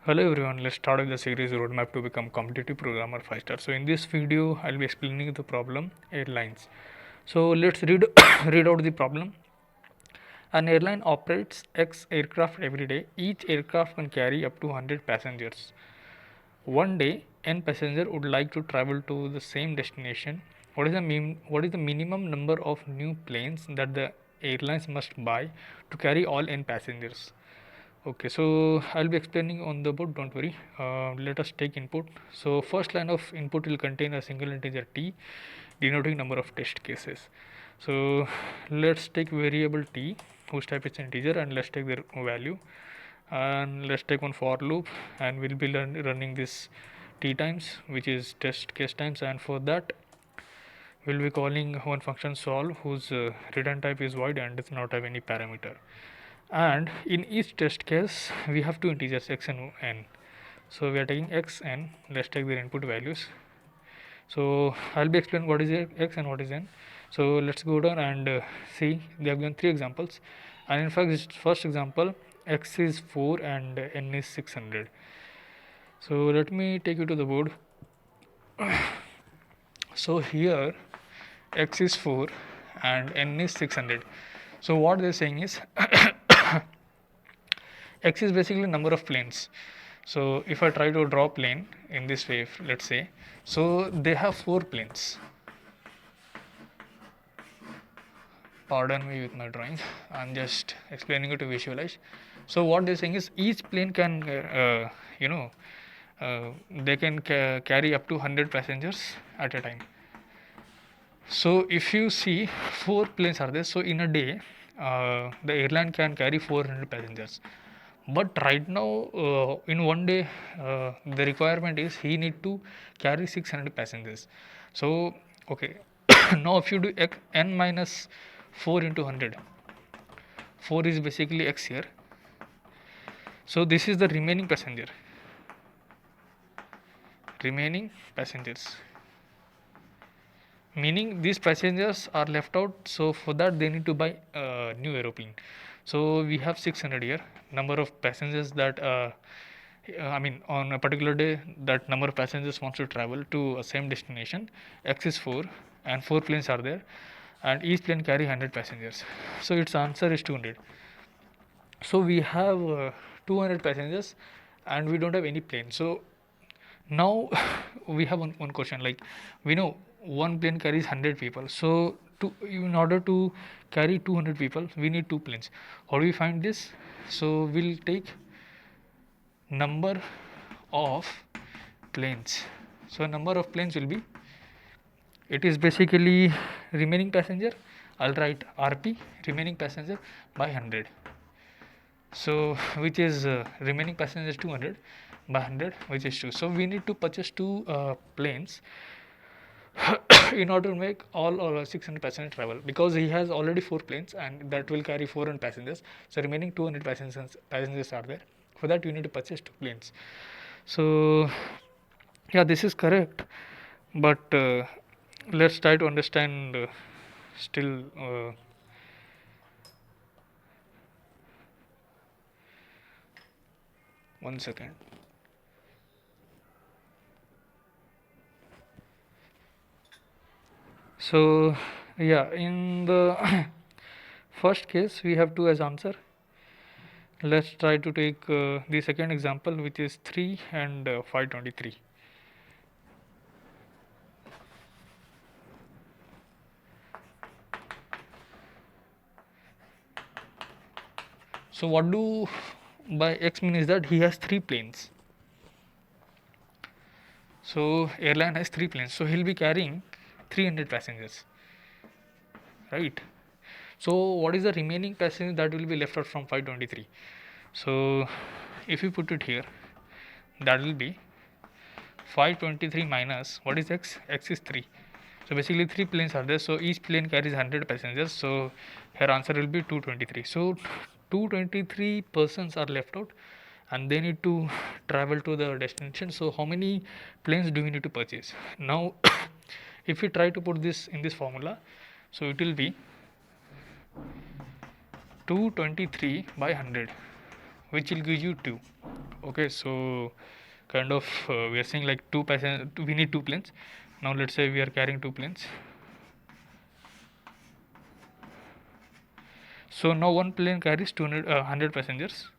Hello everyone, let's start with the series Roadmap to Become Competitive Programmer 5-star. So in this video, I'll be explaining the problem Airlines. So let's read read out the problem. An airline operates X aircraft every day. Each aircraft can carry up to 100 passengers. One day, N passenger would like to travel to the same destination. What is the minimum number of new planes that the airlines must buy to carry all N passengers? Okay, so I'll be explaining on the board, don't worry. Let us take input. So first line of input will contain a single integer t denoting number of test cases. So let's take variable t whose type is integer and let's take their value, and let's take one for loop and we'll be running this t times, which is test case times, and for that we'll be calling one function solve whose return type is void and does not have any parameter. And in each test case we have two integers x and n. So we are taking x n. Let's take their input values. So I'll be explaining what is x and what is n. So let's go down and see they have given three examples, and in fact this first example x is 4 and n is 600. So let me take you to the board. So here x is 4 and n is 600. So what they're saying is x is basically number of planes. So if I try to draw plane in this way, let's say, so they have 4 planes. Pardon me with my drawing, I'm just explaining it to visualize. So what they're saying is each plane can they can carry up to 100 passengers at a time. So if you see 4 planes are there, so in a day the airline can carry 400 passengers. But right now in one day the requirement is he need to carry 600 passengers. So okay, now if you do n minus 4 into 100, 4 is basically x here. So this is the remaining passengers, meaning these passengers are left out, so for that they need to buy a new aeroplane. So we have 600 here, number of passengers that on a particular day that number of passengers wants to travel to a same destination. X is 4 and 4 planes are there and each plane carry 100 passengers, so its answer is 200. So we have 200 passengers and we don't have any plane. So now we have one question, like we know one plane carries 100 people, so in order to carry 200 people we need 2 planes. How do we find this? So we'll take number of planes. So number of planes will be, it is basically remaining passenger. I'll write rp remaining passenger by 100. So which is remaining passengers 200 by 100, which is 2. So we need to purchase 2 planes in order to make all 600 passenger travel, because he has already 4 planes and that will carry 400 passengers. So remaining 200 passengers are there. For that you need to purchase 2 planes. So yeah, this is correct, but let's try to understand still. One second. So yeah, in the first case we have 2 as answer. Let's try to take the second example, which is 3 and 523. So what do by x mean is that he has 3 planes. So airline has 3 planes, so he'll be carrying 300 passengers, right? So what is the remaining passenger that will be left out from 523? So if you put it here, that will be 523 minus what is x? X is 3. So basically 3 planes are there, so each plane carries 100 passengers, so her answer will be 223. So 223 persons are left out and they need to travel to the destination. So how many planes do we need to purchase? Now if we try to put this in this formula, so it will be 223 by 100, which will give you 2. Okay, so kind of we are saying like we need two planes. Now let's say we are carrying two planes. So now one plane carries 100 passengers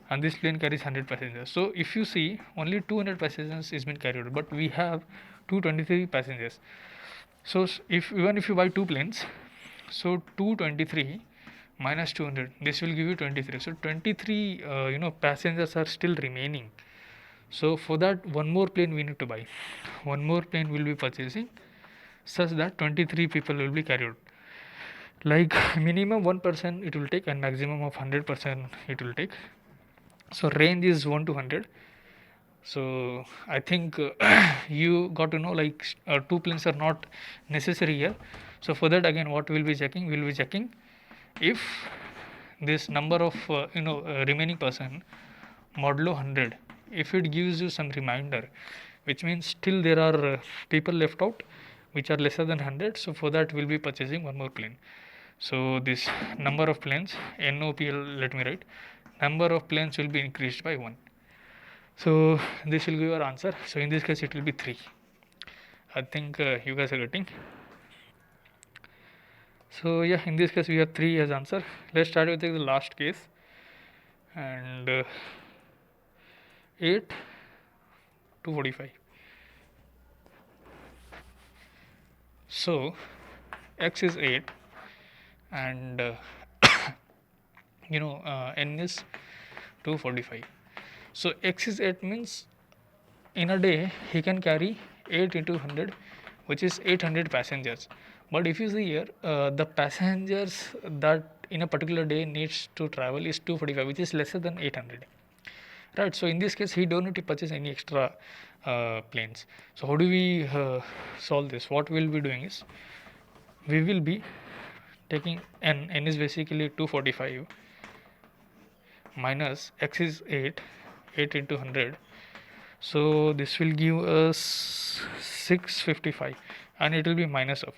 and this plane carries 100 passengers. So if you see, only 200 passengers is been carried, but we have 223 passengers. So if even if you buy two planes, so 223 minus 200, this will give you 23. So 23 passengers are still remaining. So for that, one more plane we need to buy. One more plane will be purchasing such that 23 people will be carried. Like minimum 1% it will take and maximum of 100% it will take. So range is 1 to 100. So I think you got to know like two planes are not necessary here. So for that, again, what we'll be checking, we'll be checking if this number of remaining person modulo 100, if it gives you some reminder, which means still there are people left out which are lesser than 100. So for that we'll be purchasing one more plane. So this number of planes, NOPL, let me write, number of planes will be increased by 1. So this will give our answer. So in this case it will be 3. I think you guys are getting. So yeah, in this case we have 3 as answer. Let's start with the last case, and 8 to 45. So x is 8 and n is 245. So x is 8 means in a day he can carry 8 into 100, which is 800 passengers. But if you see here, the passengers that in a particular day needs to travel is 245, which is lesser than 800, right? So in this case he don't need to purchase any extra planes. So how do we solve this? What we'll be doing is, we will be taking n is basically 245 minus x is 8 into 100. So this will give us 655 and it will be minus of.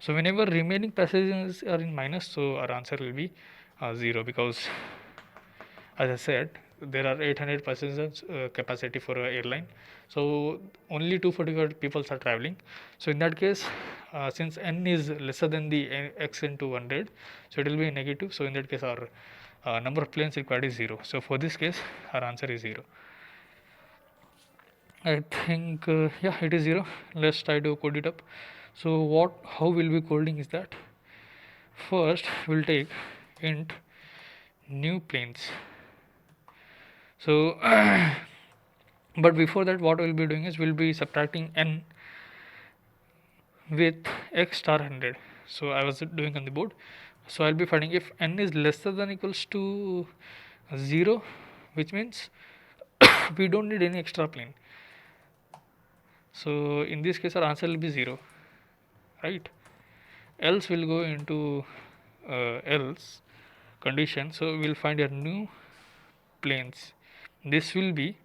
So whenever remaining passengers are in minus, so our answer will be 0, because as I said there are 800 passengers capacity for an airline. So only 245 people are traveling. So in that case, since n is lesser than the x into 100, so it will be negative. So in that case our number of planes required is 0. So for this case our answer is 0. I think yeah, it is 0. Let's try to code it up. So how will we coding is that, first we'll take int new planes. So but before that, what we'll be doing is we'll be subtracting n with x star 100. So I was doing on the board. So I'll be finding if n is lesser than equals to 0, which means we don't need any extra plane. So in this case our answer will be 0, right? Else we'll go into else condition. So we'll find a new planes. This will be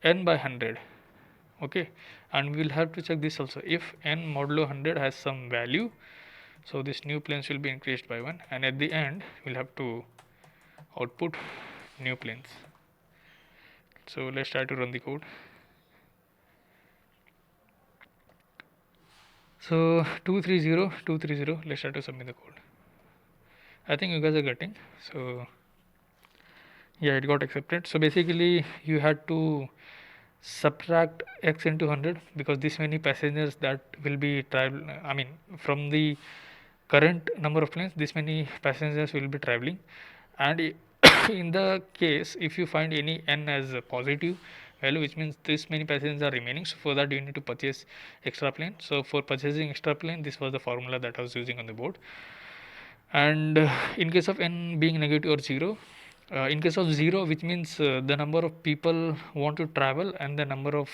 n by 100. Okay, and we'll have to check this also. If n modulo 100 has some value, so this new planes will be increased by 1, and at the end we'll have to output new planes. So let's try to run the code. So 230, let's try to submit the code. I think you guys are getting. So yeah, it got accepted. So basically you had to subtract x into 100, because this many passengers that will be from the current number of planes, this many passengers will be traveling. And in the case if you find any n as a positive value, which means this many passengers are remaining, so for that you need to purchase extra plane. So for purchasing extra plane, this was the formula that I was using on the board. And in case of n being negative or 0, in case of 0, which means the number of people want to travel and the number of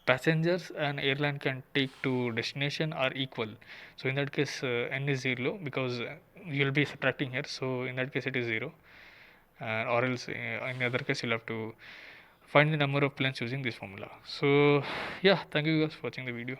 passengers an airline can take to destination are equal. So in that case n is 0, because you will be subtracting here. So in that case it is 0, or else in the other case you'll have to find the number of planes using this formula. So yeah, thank you guys for watching the video.